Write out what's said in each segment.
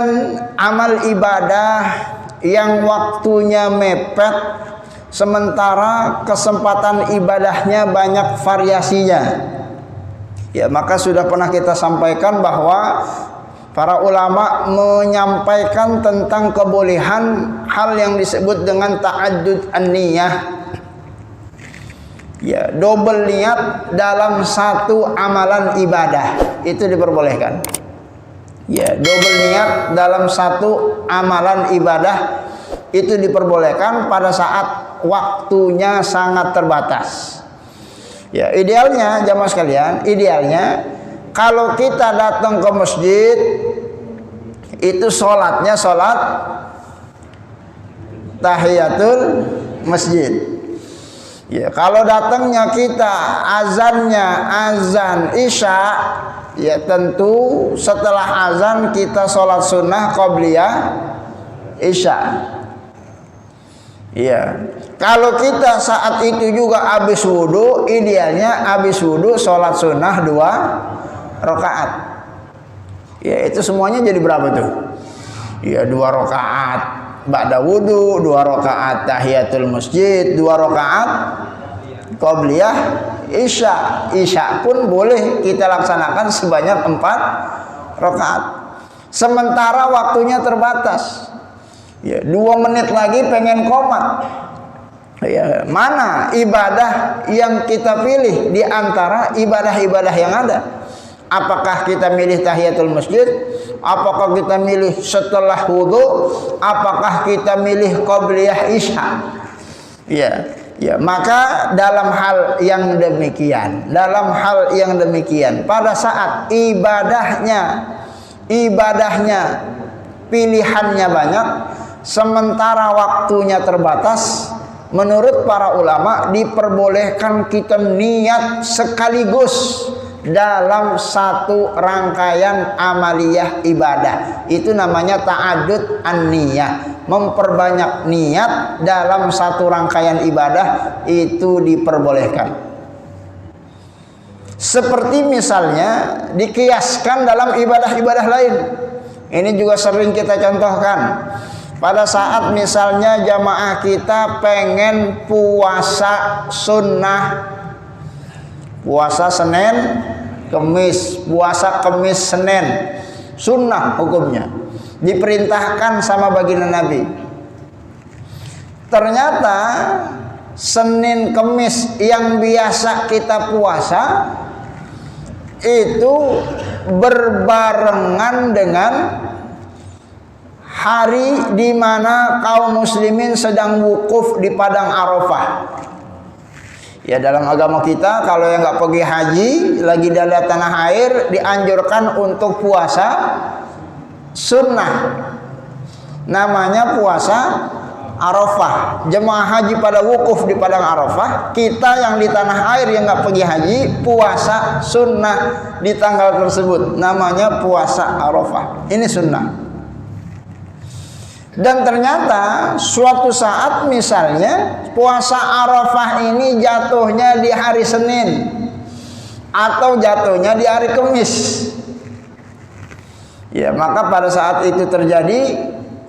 dengan amal ibadah yang waktunya mepet, sementara kesempatan ibadahnya banyak variasinya. Ya, maka sudah pernah kita sampaikan bahwa para ulama menyampaikan tentang kebolehan hal yang disebut dengan ta'addud an-niyah. Ya, double niat dalam satu amalan ibadah itu diperbolehkan. Ya, double niat dalam satu amalan ibadah itu diperbolehkan pada saat waktunya sangat terbatas. Ya, idealnya jamaah sekalian, idealnya kalau kita datang ke masjid itu sholatnya sholat tahiyatul masjid. Ya, kalau datangnya kita azannya azan isya, ya tentu setelah azan kita sholat sunnah qobliyah isya. Ya, kalau kita saat itu juga habis wudhu, idealnya habis wudhu sholat sunnah 2 rakaat. Ya, itu semuanya jadi berapa tuh? Ya, 2 rakaat ba'da wudhu, 2 rakaat tahiyatul masjid, 2 rakaat qobliyah isya. Isya pun boleh kita laksanakan sebanyak 4 rakaat. Sementara waktunya terbatas. Ya, 2 menit lagi pengen qomat. Ya, mana ibadah yang kita pilih di antara ibadah-ibadah yang ada? Apakah kita milih tahiyatul masjid? Apakah kita milih setelah wudhu? Apakah kita milih qobliyah isya? Ya, ya, maka dalam hal yang demikian, pada saat ibadahnya pilihannya banyak, sementara waktunya terbatas, menurut para ulama diperbolehkan kita niat sekaligus dalam satu rangkaian amaliyah ibadah. Itu namanya ta'addud an-niyah, memperbanyak niat dalam satu rangkaian ibadah itu diperbolehkan. Seperti misalnya dikiaskan dalam ibadah-ibadah lain. Ini juga sering kita contohkan. Pada saat misalnya jamaah kita pengen puasa sunnah, puasa Senin, Kemis, puasa Kemis Senin, sunnah hukumnya, diperintahkan sama baginda Nabi. Ternyata Senin Kemis yang biasa kita puasa itu berbarengan dengan hari di mana kaum muslimin sedang wukuf di padang Arafah. Ya, dalam agama kita kalau yang nggak pergi haji lagi di tanah air dianjurkan untuk puasa sunnah, namanya puasa Arafah. Jemaah haji pada wukuf di padang Arafah, kita yang di tanah air yang nggak pergi haji puasa sunnah di tanggal tersebut, namanya puasa Arafah. Ini sunnah. Dan ternyata suatu saat misalnya puasa Arafah ini jatuhnya di hari Senin atau jatuhnya di hari Kamis. Ya, maka pada saat itu terjadi,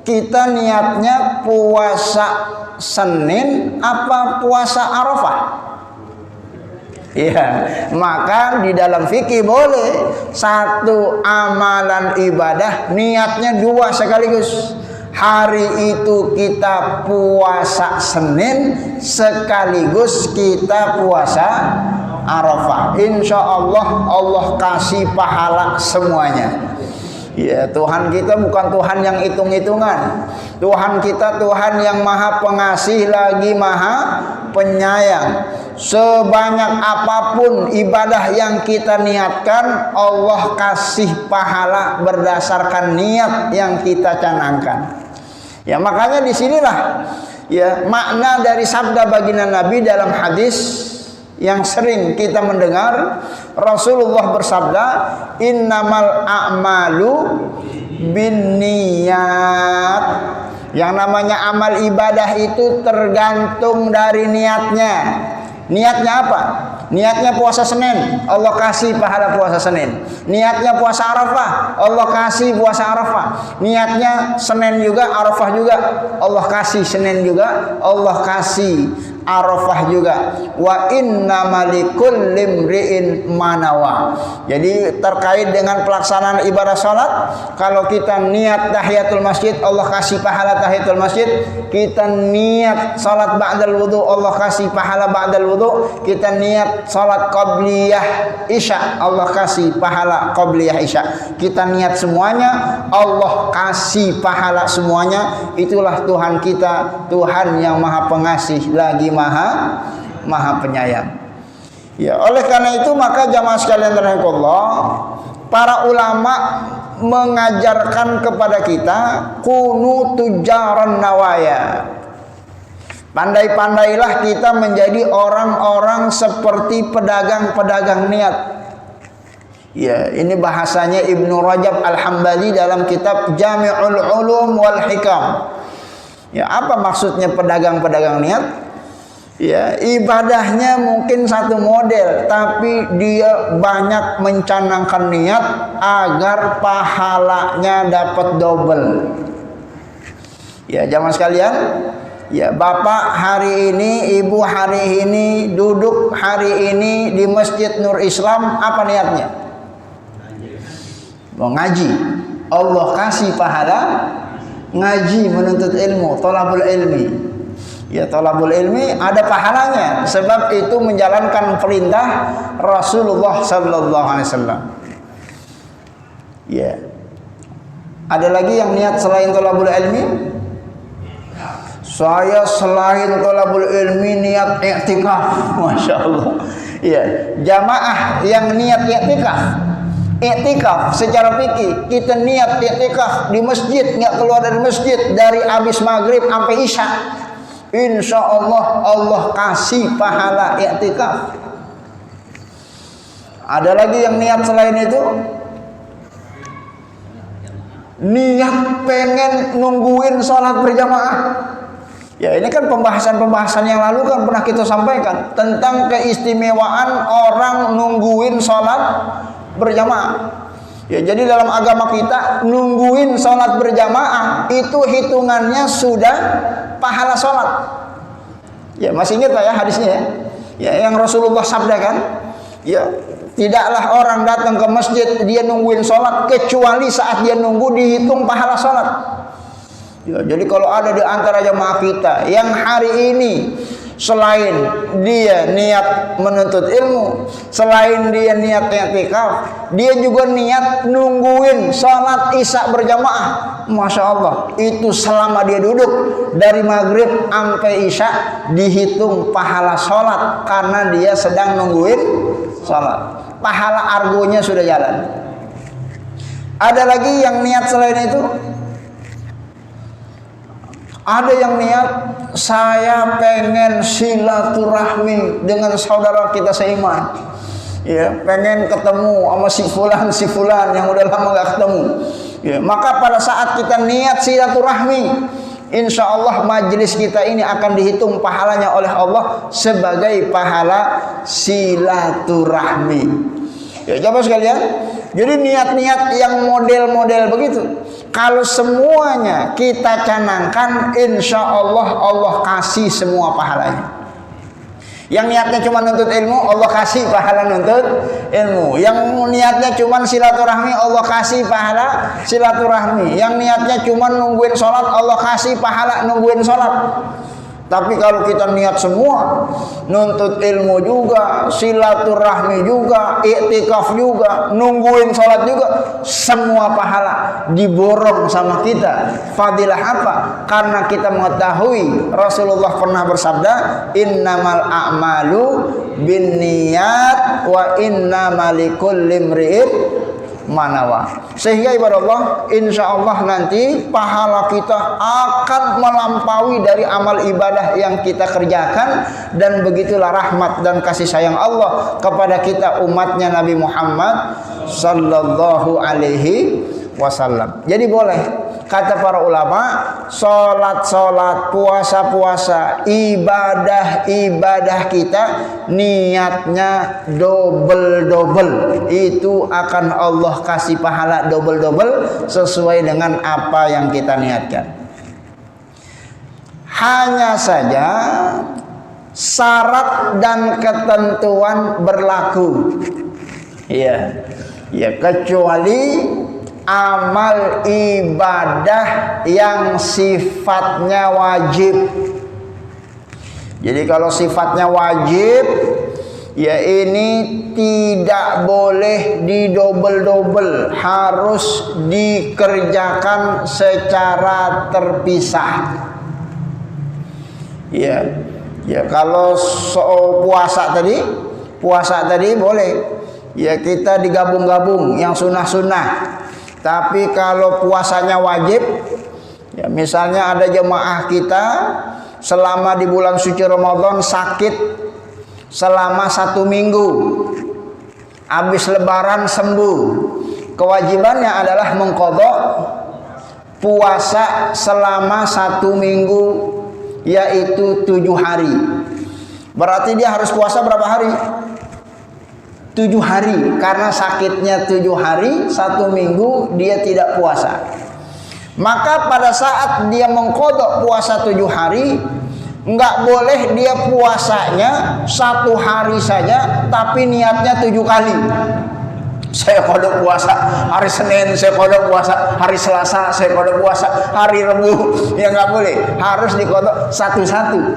kita niatnya puasa Senin apa puasa Arafah? Ya, maka di dalam fikih boleh satu amalan ibadah niatnya 2 sekaligus. Hari itu kita puasa Senin sekaligus kita puasa Arafah. Insya Allah Allah kasih pahala semuanya. Ya, Tuhan kita bukan Tuhan yang hitung-hitungan. Tuhan kita Tuhan yang maha pengasih lagi maha penyayang. Sebanyak apapun ibadah yang kita niatkan, Allah kasih pahala berdasarkan niat yang kita canangkan. Ya, makanya disinilah ya makna dari sabda baginda Nabi dalam hadis yang sering kita mendengar. Rasulullah bersabda, innamal a'malu binniyat. Yang namanya amal ibadah itu tergantung dari niatnya. Niatnya apa? Niatnya puasa Senin, Allah kasih pahala puasa Senin. Niatnya puasa Arafah, Allah kasih puasa Arafah. Niatnya Senin juga, Arafah juga, Allah kasih Senin juga, Allah kasih Arafah juga. Wa innamal likulli imri'in manawa. Jadi terkait dengan pelaksanaan ibadah salat, kalau kita niat tahiyatul masjid, Allah kasih pahala tahiyatul masjid. Kita niat salat ba'dal wudu, Allah kasih pahala ba'dal wudu. Kita niat salat qabliyah isya, Allah kasih pahala qabliyah isya. Kita niat semuanya, Allah kasih pahala semuanya. Itulah Tuhan kita, Tuhan yang Maha Pengasih lagi Maha Penyayang. Ya, oleh karena itu maka jamaah sekalian rahimakumullah, para ulama mengajarkan kepada kita kunu tujaran nawaya. Pandai-pandailah kita menjadi orang-orang seperti pedagang-pedagang niat. Ya, ini bahasanya Ibnu Rajab Al-Hambali dalam kitab Jami'ul Ulum wal Hikam. Ya, apa maksudnya pedagang-pedagang niat? Ya, ibadahnya mungkin satu model, tapi dia banyak mencanangkan niat agar pahalanya dapat double. Ya, jamaah sekalian, ya, bapak hari ini, ibu hari ini, duduk hari ini di Masjid Nur Islam, apa niatnya? Mau ngaji. Allah kasih pahala ngaji, menuntut ilmu, thalabul ilmi. Ya, thalabul ilmi ada pahalanya, sebab itu menjalankan perintah Rasulullah sallallahu alaihi wasallam. Ya. Ada lagi yang niat selain thalabul ilmi? Saya selain thalabul ilmi niat i'tikaf. Masya Allah. Ya, jamaah yang niat i'tikaf secara fikih, kita niat i'tikaf di masjid, nggak keluar dari masjid dari habis maghrib sampai isya, insya Allah Allah kasih pahala i'tikaf. Ada lagi yang niat selain itu, niat pengen nungguin sholat berjamaah. Ya, ini kan pembahasan-pembahasan yang lalu kan pernah kita sampaikan tentang keistimewaan orang nungguin sholat berjamaah. Ya, jadi dalam agama kita nungguin sholat berjamaah itu hitungannya sudah pahala sholat. Ya, masih ingat Pak ya hadisnya ya? Ya, yang Rasulullah sabdakan, ya, tidaklah orang datang ke masjid dia nungguin sholat kecuali saat dia nunggu dihitung pahala sholat. Ya, jadi kalau ada di antara jamaah kita yang hari ini selain dia niat menuntut ilmu, selain dia niat i'tikaf, dia juga niat nungguin sholat isya berjamaah, masya Allah, itu selama dia duduk dari maghrib sampai isya dihitung pahala sholat karena dia sedang nungguin sholat. Pahala argonya sudah jalan. Ada lagi yang niat selain itu? Ada yang niat, saya pengen silaturahmi dengan saudara kita seiman. Ya, pengen ketemu sama si fulan yang udah lama gak ketemu. Ya, maka pada saat kita niat silaturahmi, insya Allah majelis kita ini akan dihitung pahalanya oleh Allah sebagai pahala silaturahmi. Ya, coba sekalian. Jadi niat-niat yang model-model begitu, kalau semuanya kita canangkan, insya Allah Allah kasih semua pahalanya. Yang niatnya cuma nuntut ilmu, Allah kasih pahala nuntut ilmu. Yang niatnya cuma silaturahmi, Allah kasih pahala silaturahmi. Yang niatnya cuma nungguin sholat, Allah kasih pahala nungguin sholat. Tapi kalau kita niat semua, nuntut ilmu juga, silaturahmi juga, i'tikaf juga, nungguin sholat juga, semua pahala diborong sama kita. Fadilah apa? Karena kita mengetahui Rasulullah pernah bersabda, innamal a'malu binniyat wa innamal likulli imri'in manawa. Sehingga ibadah Allah, insya Allah nanti pahala kita akan melampaui dari amal ibadah yang kita kerjakan, dan begitulah rahmat dan kasih sayang Allah kepada kita umatnya Nabi Muhammad sallallahu alaihi wasallam. Jadi boleh kata para ulama, sholat-sholat, puasa-puasa, ibadah-ibadah kita niatnya double-double, itu akan Allah kasih pahala double-double sesuai dengan apa yang kita niatkan. Hanya saja syarat dan ketentuan berlaku. Ya, kecuali amal ibadah yang sifatnya wajib. Jadi kalau sifatnya wajib, ya ini tidak boleh didobel-dobel, harus dikerjakan secara terpisah. Ya kalau puasa tadi boleh. Ya kita digabung-gabung yang sunnah-sunnah. Tapi kalau puasanya wajib, ya misalnya ada jemaah kita selama di bulan suci Ramadan sakit selama 1 minggu, habis lebaran sembuh, kewajibannya adalah mengqadha puasa selama 1 minggu, yaitu 7 hari. Berarti dia harus puasa berapa hari? 7 hari, karena sakitnya 7 hari, 1 minggu dia tidak puasa. Maka pada saat dia mengqadha puasa 7 hari, enggak boleh dia puasanya 1 hari saja, tapi niatnya 7 kali. Saya qadha puasa hari Senin, saya qadha puasa hari Selasa, saya qadha puasa hari Rabu. Ya enggak boleh, harus diqadha satu-satu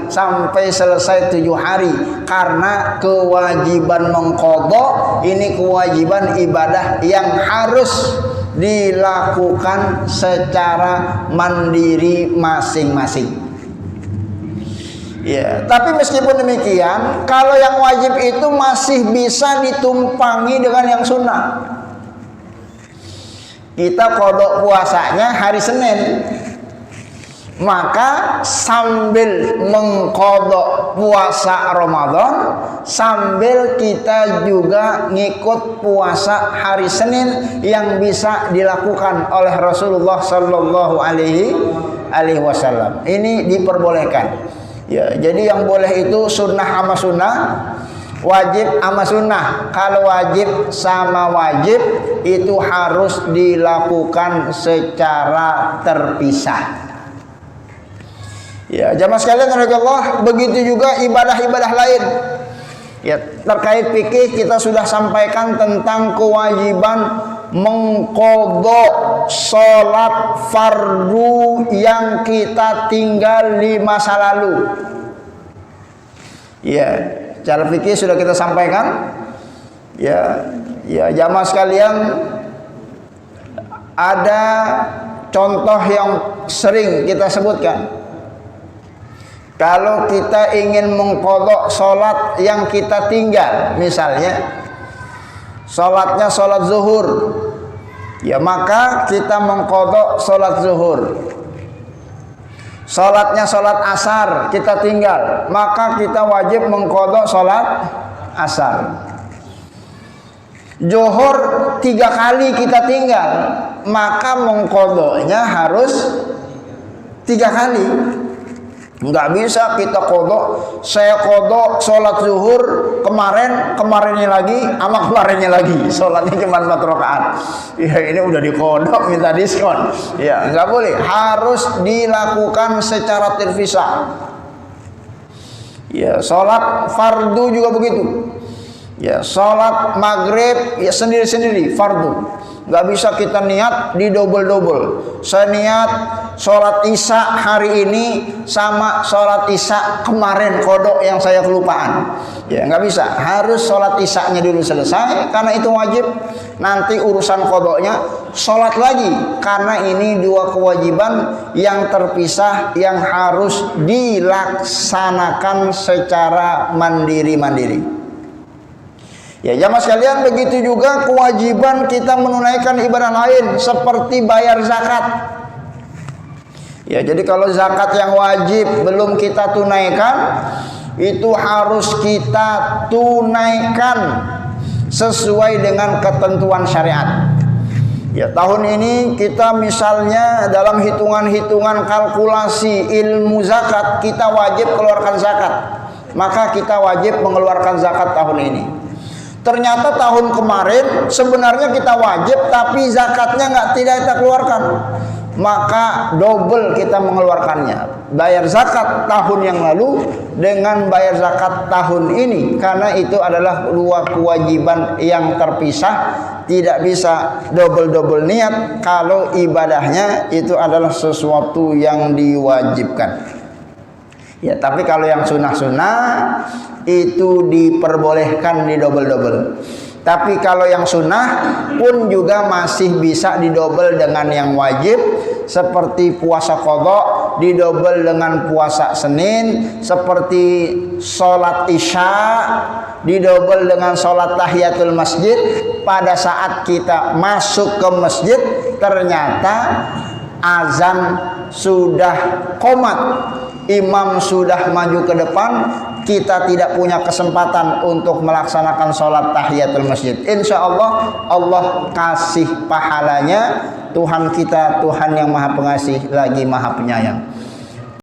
sampai selesai 7 hari. Karena kewajiban mengqadha ini kewajiban ibadah yang harus dilakukan secara mandiri masing-masing. Ya, tapi meskipun demikian, kalau yang wajib itu masih bisa ditumpangi dengan yang sunnah. Kita qadha puasanya hari Senin, maka sambil mengqadha puasa Ramadan, sambil kita juga ngikut puasa hari Senin yang bisa dilakukan oleh Rasulullah Sallallahu Alaihi Wasallam. Ini diperbolehkan. Ya, jadi yang boleh itu sunnah sama sunnah, wajib sama sunnah. Kalau wajib sama wajib itu harus dilakukan secara terpisah. Ya, jamaah sekalian radhiyallahu, begitu juga ibadah-ibadah lain. Ya, terkait fikih kita sudah sampaikan tentang kewajiban mengqadha sholat fardu yang kita tinggal di masa lalu. Ya, cara fikih sudah kita sampaikan. Ya jamaah sekalian, ada contoh yang sering kita sebutkan. Kalau kita ingin mengqadha sholat yang kita tinggal, misalnya sholatnya sholat zuhur, ya maka kita mengqadha sholat zuhur. Sholatnya sholat asar kita tinggal, maka kita wajib mengqadha sholat asar. Zuhur 3 kali kita tinggal, maka mengqadhanya harus 3 kali. Enggak bisa kita qadha, saya qadha sholat zuhur kemarinnya lagi sama kemarinnya lagi, sholatnya cuma 4 rakaat. Ya ini udah diqadha minta diskon. Ya enggak boleh, harus dilakukan secara terpisah. Ya sholat fardu juga begitu. Ya sholat maghrib ya sendiri-sendiri fardu. Gak bisa kita niat di double-double. Saya niat sholat isya hari ini sama sholat isya kemarin kodok yang saya kelupaan. Ya nggak bisa. Harus sholat isyanya dulu selesai karena itu wajib. Nanti urusan kodoknya sholat lagi karena ini 2 kewajiban yang terpisah yang harus dilaksanakan secara mandiri-mandiri. Ya jamaah sekalian, begitu juga kewajiban kita menunaikan ibadah lain seperti bayar zakat. Ya jadi kalau zakat yang wajib belum kita tunaikan, itu harus kita tunaikan sesuai dengan ketentuan syariat. Ya, tahun ini kita misalnya dalam hitungan-hitungan kalkulasi ilmu zakat, kita wajib keluarkan zakat. Maka kita wajib mengeluarkan zakat tahun ini. Ternyata tahun kemarin sebenarnya kita wajib, tapi zakatnya tidak kita keluarkan. Maka double kita mengeluarkannya. Bayar zakat tahun yang lalu dengan bayar zakat tahun ini, karena itu adalah dua kewajiban yang terpisah. Tidak bisa double-double niat kalau ibadahnya itu adalah sesuatu yang diwajibkan. Ya, tapi kalau yang sunnah-sunnah itu diperbolehkan di double-double. Tapi kalau yang sunnah pun juga masih bisa didobel dengan yang wajib, seperti puasa qadha didobel dengan puasa Senin, seperti sholat isya didobel dengan sholat tahiyatul masjid. Pada saat kita masuk ke masjid ternyata azan sudah qomat, imam sudah maju ke depan, kita tidak punya kesempatan untuk melaksanakan sholat tahiyatul masjid. Insya Allah, Allah kasih pahalanya. Tuhan kita Tuhan yang maha pengasih lagi maha penyayang.